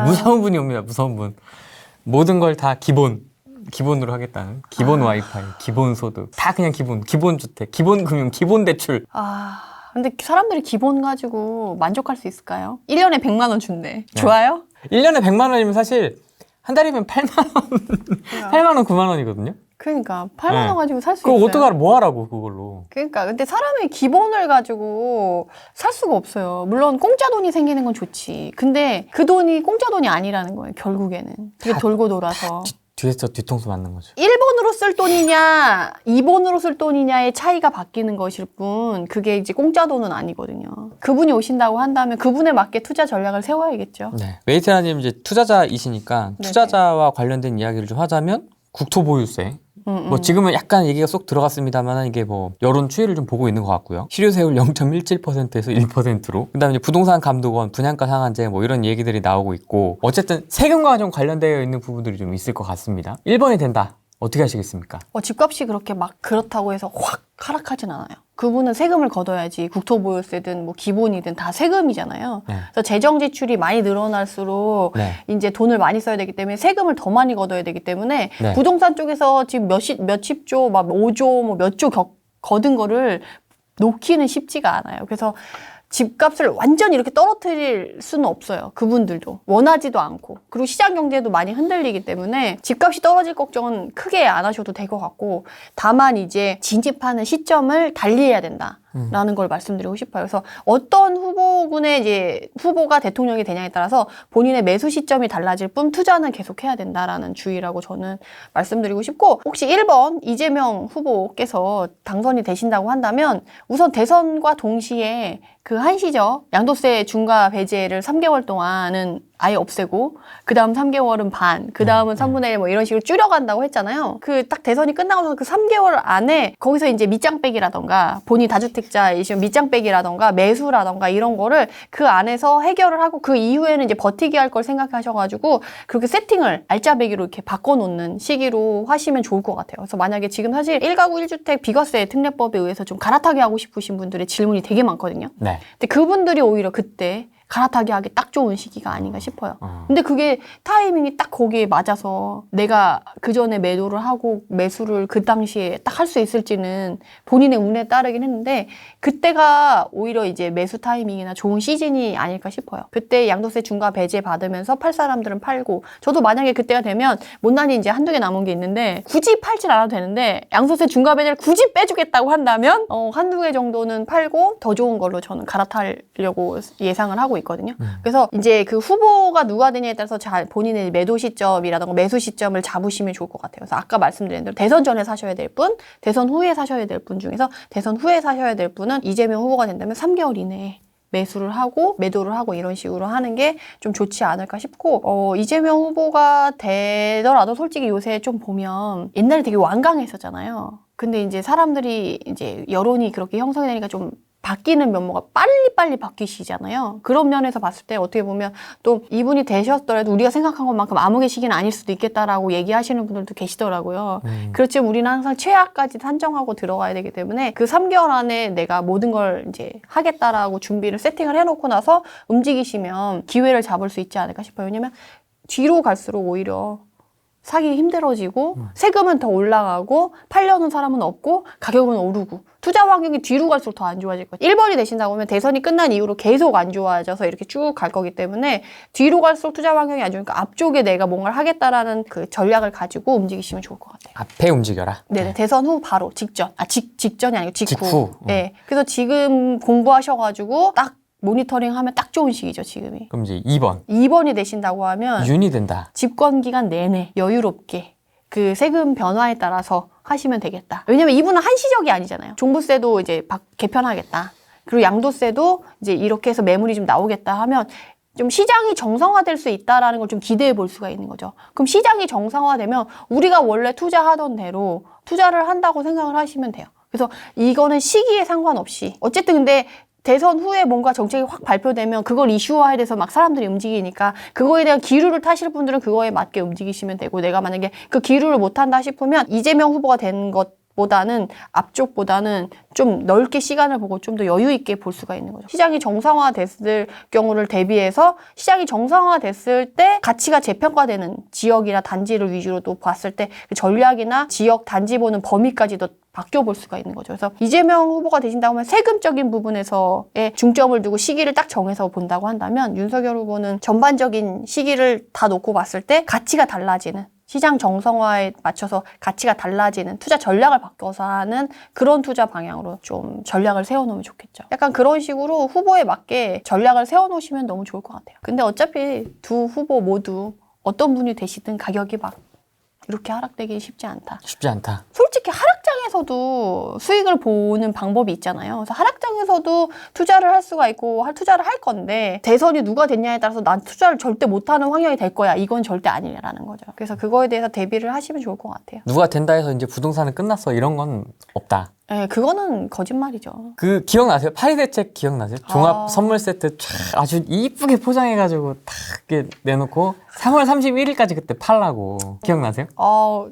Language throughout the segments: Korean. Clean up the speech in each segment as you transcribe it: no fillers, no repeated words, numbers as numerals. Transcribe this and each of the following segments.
무서운 분이 옵니다. 무서운 분. 모든 걸 다 기본으로 하겠다는. 기본 와이파이, 기본 소득. 다 그냥 기본 주택, 기본 금융, 기본 대출. 근데 사람들이 기본 가지고 만족할 수 있을까요? 1년에 100만 원 준대. 네. 좋아요? 1년에 100만 원이면 사실 한 달이면 8만 원, 8만 원, 9만 원이거든요. 그러니까 8만 원 가지고 살 수 그거 있어요. 어떡하라, 뭐 하라고 그걸로. 그러니까 근데 사람이 기본을 가지고 살 수가 없어요. 물론 공짜 돈이 생기는 건 좋지. 근데 그 돈이 공짜 돈이 아니라는 거예요. 결국에는. 그게 돌고 돌아서. 뒤에서 뒤통수 맞는 거죠. 1번으로 쓸 돈이냐 2번으로 쓸 돈이냐의 차이가 바뀌는 것일 뿐 그게 이제 공짜 돈은 아니거든요. 그분이 오신다고 한다면 그분에 맞게 투자 전략을 세워야겠죠. 네. 웨이트라님 이제 투자자이시니까 투자자와 관련된 이야기를 좀 하자면 국토보유세. 뭐 지금은 약간 얘기가 쏙 들어갔습니다만 이게 뭐 여론 추이를 좀 보고 있는 것 같고요. 실효세율 0.17%에서 1%로. 그다음에 이제 부동산 감독원, 분양가 상한제 뭐 이런 얘기들이 나오고 있고 어쨌든 세금과 좀 관련되어 있는 부분들이 좀 있을 것 같습니다. 1번이 된다. 어떻게 하시겠습니까? 집값이 그렇게 막 그렇다고 해서 확 하락하진 않아요. 그분은 세금을 걷어야지 국토보유세든 뭐 기본이든 다 세금이잖아요. 네. 그래서 재정 지출이 많이 늘어날수록 이제 돈을 많이 써야 되기 때문에 세금을 더 많이 걷어야 되기 때문에 부동산 쪽에서 지금 몇십 조, 막 5조, 뭐 몇 조 거둔 거를 놓기는 쉽지가 않아요. 그래서 집값을 완전히 이렇게 떨어뜨릴 수는 없어요. 그분들도. 원하지도 않고. 그리고 시장 경제도 많이 흔들리기 때문에 집값이 떨어질 걱정은 크게 안 하셔도 될 것 같고 다만 이제 진입하는 시점을 달리해야 된다. 라는 걸 말씀드리고 싶어요. 그래서 어떤 후보군의 이제 후보가 대통령이 되냐에 따라서 본인의 매수 시점이 달라질 뿐 투자는 계속 해야 된다라는 주의라고 저는 말씀드리고 싶고 혹시 1번 이재명 후보께서 당선이 되신다고 한다면 우선 대선과 동시에 그 한시죠. 양도세 중과 배제를 3개월 동안은 아예 없애고 그 다음 3개월은 반, 그 다음은 3분의 1 뭐 이런 식으로 줄여간다고 했잖아요. 그 딱 대선이 끝나고서 그 3개월 안에 거기서 이제 밑장 빼기라던가 본인 다주택자이시면 밑장 빼기라던가 매수라던가 이런 거를 그 안에서 해결을 하고 그 이후에는 이제 버티기 할 걸 생각하셔가지고 그렇게 세팅을 알짜배기로 이렇게 바꿔놓는 시기로 하시면 좋을 것 같아요. 그래서 만약에 지금 사실 1가구 1주택 비과세 특례법에 의해서 좀 갈아타게 하고 싶으신 분들의 질문이 되게 많거든요. 네. 근데 그분들이 오히려 그때 갈아타게 하기 딱 좋은 시기가 아닌가 싶어요. 근데 그게 타이밍이 딱 거기에 맞아서 내가 그 전에 매도를 하고 매수를 그 당시에 딱 할 수 있을지는 본인의 운에 따르긴 했는데 그때가 오히려 이제 매수 타이밍이나 좋은 시즌이 아닐까 싶어요. 그때 양도세 중과 배제 받으면서 팔 사람들은 팔고 저도 만약에 그때가 되면 못난이 이제 한두 개 남은 게 있는데 굳이 팔진 않아도 되는데 양도세 중과 배제를 굳이 빼주겠다고 한다면 한두 개 정도는 팔고 더 좋은 걸로 저는 갈아타려고 예상을 하고 있거든요. 그래서 이제 그 후보가 누가 되냐에 따라서 잘 본인의 매도 시점이라던가 매수 시점을 잡으시면 좋을 것 같아요. 그래서 아까 말씀드린 대로 대선 전에 사셔야 될 분, 대선 후에 사셔야 될 분 중에서 대선 후에 사셔야 될 분은 이재명 후보가 된다면 3개월 이내에 매수를 하고 매도를 하고 이런 식으로 하는 게 좀 좋지 않을까 싶고 이재명 후보가 되더라도 솔직히 요새 좀 보면 옛날에 되게 완강했었잖아요. 근데 이제 사람들이 이제 여론이 그렇게 형성이 되니까 좀 바뀌는 면모가 빨리빨리 바뀌시잖아요. 그런 면에서 봤을 때 어떻게 보면 또 이분이 되셨더라도 우리가 생각한 것만큼 암흑의 시기는 아닐 수도 있겠다라고 얘기하시는 분들도 계시더라고요. 그렇지만 우리는 항상 최악까지 산정하고 들어가야 되기 때문에 그 3개월 안에 내가 모든 걸 이제 하겠다라고 준비를 세팅을 해놓고 나서 움직이시면 기회를 잡을 수 있지 않을까 싶어요. 왜냐면 뒤로 갈수록 오히려 사기 힘들어지고 세금은 더 올라가고 팔려는 사람은 없고 가격은 오르고 투자 환경이 뒤로 갈수록 더 안 좋아질 거예요. 1번이 되신다고 하면 대선이 끝난 이후로 계속 안 좋아져서 이렇게 쭉 갈 거기 때문에 뒤로 갈수록 투자 환경이 안 좋으니까 앞쪽에 내가 뭔가를 하겠다라는 그 전략을 가지고 움직이시면 좋을 것 같아요. 앞에 움직여라. 네네. 대선 후 바로 직전. 직전이 아니고 직후. 직후. 네. 그래서 지금 공부하셔가지고 딱 모니터링 하면 딱 좋은 시기죠, 지금이. 그럼 이제 2번. 2번이 되신다고 하면 윤이 된다. 집권 기간 내내 여유롭게 그 세금 변화에 따라서 하시면 되겠다. 왜냐면 이분은 한시적이 아니잖아요. 종부세도 이제 개편하겠다. 그리고 양도세도 이제 이렇게 해서 매물이 좀 나오겠다 하면 좀 시장이 정상화될 수 있다라는 걸 좀 기대해 볼 수가 있는 거죠. 그럼 시장이 정상화되면 우리가 원래 투자하던 대로 투자를 한다고 생각을 하시면 돼요. 그래서 이거는 시기에 상관없이 어쨌든 근데 대선 후에 뭔가 정책이 확 발표되면 그걸 이슈화에 대해서 막 사람들이 움직이니까 그거에 대한 기류를 타실 분들은 그거에 맞게 움직이시면 되고 내가 만약에 그 기류를 못 탄다 싶으면 이재명 후보가 된 것 뒤쪽보다는 앞쪽보다는 좀 넓게 시간을 보고 좀 더 여유 있게 볼 수가 있는 거죠. 시장이 정상화됐을 경우를 대비해서 시장이 정상화됐을 때 가치가 재평가되는 지역이나 단지를 위주로도 봤을 때 그 전략이나 지역 단지 보는 범위까지도 바뀌어 볼 수가 있는 거죠. 그래서 이재명 후보가 되신다고 하면 세금적인 부분에서의 중점을 두고 시기를 딱 정해서 본다고 한다면 윤석열 후보는 전반적인 시기를 다 놓고 봤을 때 가치가 달라지는 시장 정상화에 맞춰서 가치가 달라지는 투자 전략을 바꿔서 하는 그런 투자 방향으로 좀 전략을 세워놓으면 좋겠죠. 약간 그런 식으로 후보에 맞게 전략을 세워놓으시면 너무 좋을 것 같아요. 근데 어차피 두 후보 모두 어떤 분이 되시든 가격이 막 이렇게 하락되기 쉽지 않다. 쉽지 않다. 솔직히 하락장에서도 수익을 보는 방법이 있잖아요. 그래서 하락장에서도 투자를 할 수가 있고 투자를 할 건데 대선이 누가 됐냐에 따라서 난 투자를 절대 못하는 환경이 될 거야. 이건 절대 아니라는 거죠. 그래서 그거에 대해서 대비를 하시면 좋을 것 같아요. 누가 된다 해서 이제 부동산은 끝났어 이런 건 없다. 네, 그거는 거짓말이죠. 그 기억나세요? 파리 대책 기억나세요? 종합 선물 세트 쫙 아주 이쁘게 포장해가지고 딱 이렇게 내놓고 3월 31일까지 그때 팔라고 기억나세요?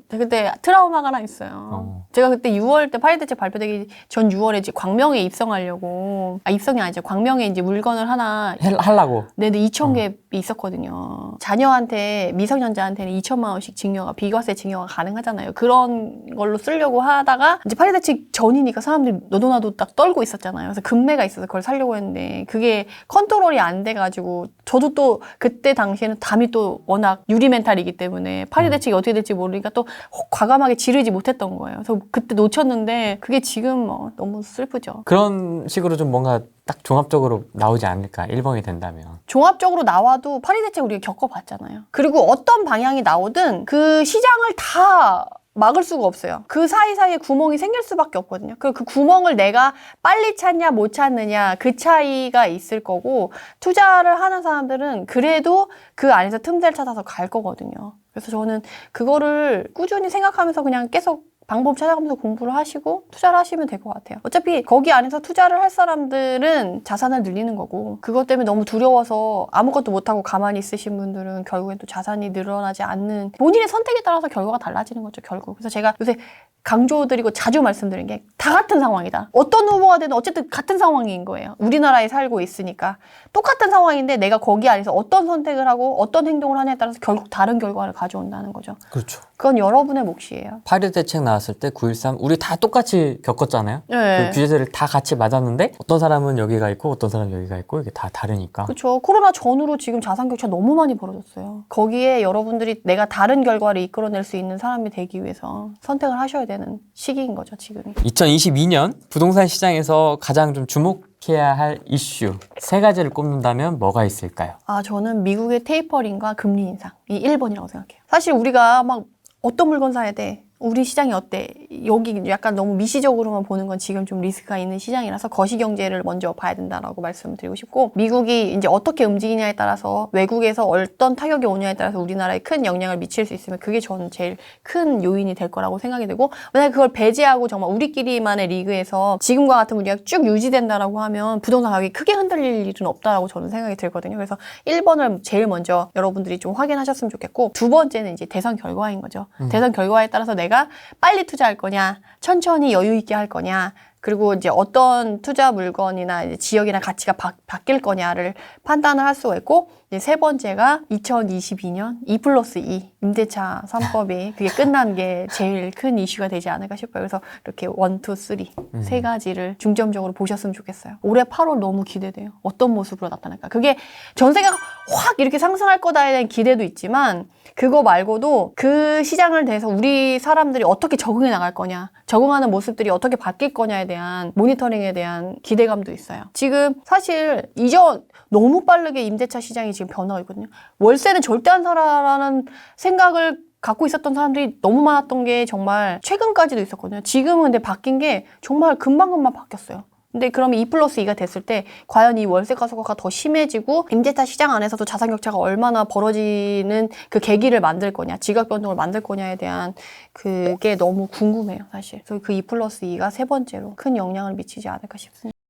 그때 트라우마가 하나 있어요. 제가 그때 6월 때 파리 대책 발표되기 전 6월에 이제 광명에 입성하려고 입성이 아니죠. 광명에 이제 물건을 하나 하려고. 네, 2,000개 있었거든요. 자녀한테 미성년자한테는 2천만 원씩 증여가 비과세 증여가 가능하잖아요. 그런 걸로 쓰려고 하다가 이제 파리 대책 전이니까 사람들이 너도 나도 딱 떨고 있었잖아요. 그래서 금매가 있어서 그걸 사려고 했는데 그게 컨트롤이 안 돼가지고 저도 또 그때 당시에는 담이 또 워낙 유리 멘탈이기 때문에 파리 대책이 어떻게 될지 모르니까 또 과감하게 지르지 못했던 거예요. 그래서 그때 놓쳤는데 그게 지금 너무 슬프죠. 그런 식으로 좀 뭔가 딱 종합적으로 나오지 않을까 1번이 된다면. 종합적으로 나와도 파리 대책 우리가 겪어봤잖아요. 그리고 어떤 방향이 나오든 그 시장을 다 막을 수가 없어요. 그 사이사이에 구멍이 생길 수밖에 없거든요. 그 구멍을 내가 빨리 찾냐 못 찾느냐 그 차이가 있을 거고 투자를 하는 사람들은 그래도 그 안에서 틈새를 찾아서 갈 거거든요. 그래서 저는 그거를 꾸준히 생각하면서 그냥 계속 방법 찾아가면서 공부를 하시고 투자를 하시면 될 것 같아요. 어차피 거기 안에서 투자를 할 사람들은 자산을 늘리는 거고 그것 때문에 너무 두려워서 아무것도 못하고 가만히 있으신 분들은 결국엔 또 자산이 늘어나지 않는 본인의 선택에 따라서 결과가 달라지는 거죠, 결국. 그래서 제가 요새 강조드리고 자주 말씀드린 게 다 같은 상황이다. 어떤 후보가 되든 어쨌든 같은 상황인 거예요. 우리나라에 살고 있으니까. 똑같은 상황인데 내가 거기 안에서 어떤 선택을 하고 어떤 행동을 하냐에 따라서 결국 다른 결과를 가져온다는 거죠. 그렇죠. 그건 여러분의 몫이에요. 파리 대책 나왔을 때 9.13 우리 다 똑같이 겪었잖아요. 네. 그 규제들을 다 같이 맞았는데 어떤 사람은 여기가 있고 어떤 사람은 여기가 있고 이게 다 다르니까. 그렇죠. 코로나 전후로 지금 자산 격차 너무 많이 벌어졌어요. 거기에 여러분들이 내가 다른 결과를 이끌어낼 수 있는 사람이 되기 위해서 선택을 하셔야 되는 시기인 거죠, 지금이. 2022년 부동산 시장에서 가장 좀 주목해야 할 이슈 3가지를 꼽는다면 뭐가 있을까요? 저는 미국의 테이퍼링과 금리 인상이 1번이라고 생각해요. 사실 우리가 막 어떤 물건 사야 돼? 우리 시장이 어때? 여기 약간 너무 미시적으로만 보는 건 지금 좀 리스크가 있는 시장이라서 거시경제를 먼저 봐야 된다라고 말씀을 드리고 싶고 미국이 이제 어떻게 움직이냐에 따라서 외국에서 어떤 타격이 오냐에 따라서 우리나라에 큰 영향을 미칠 수 있으면 그게 저는 제일 큰 요인이 될 거라고 생각이 되고 만약에 그걸 배제하고 정말 우리끼리만의 리그에서 지금과 같은 분위기가 쭉 유지된다라고 하면 부동산 가격이 크게 흔들릴 일은 없다라고 저는 생각이 들거든요. 그래서 1번을 제일 먼저 여러분들이 좀 확인하셨으면 좋겠고 두 번째는 이제 대선 결과인 거죠. 대선 결과에 따라서 내가 빨리 투자할 거냐, 천천히 여유 있게 할 거냐, 그리고 이제 어떤 투자 물건이나 이제 지역이나 가치가 바뀔 거냐를 판단을 할 수가 있고 이제 세 번째가 2022년 2+2 임대차 3법이 그게 끝난 게 제일 큰 이슈가 되지 않을까 싶어요. 그래서 이렇게 1, 2, 3 세 가지를 중점적으로 보셨으면 좋겠어요. 올해 8월 너무 기대돼요. 어떤 모습으로 나타날까? 그게 전세가 확 이렇게 상승할 거다에 대한 기대도 있지만 그거 말고도 그 시장을 대해서 우리 사람들이 어떻게 적응해 나갈 거냐, 적응하는 모습들이 어떻게 바뀔 거냐에 대한 모니터링에 대한 기대감도 있어요. 지금 사실 이전 너무 빠르게 임대차 시장이 지금 변하고 있거든요. 월세는 절대 안 사라라는 생각을 갖고 있었던 사람들이 너무 많았던 게 정말 최근까지도 있었거든요. 지금은 근데 바뀐 게 정말 금방금방 바뀌었어요. 근데 그러면 2+2가 됐을 때 과연 이 월세 가속화가 더 심해지고 임대차 시장 안에서도 자산 격차가 얼마나 벌어지는 그 계기를 만들 거냐, 지각 변동을 만들 거냐에 대한 그게 너무 궁금해요, 사실. 그래서 그 2+2가 세 번째로 큰 영향을 미치지 않을까 싶습니다.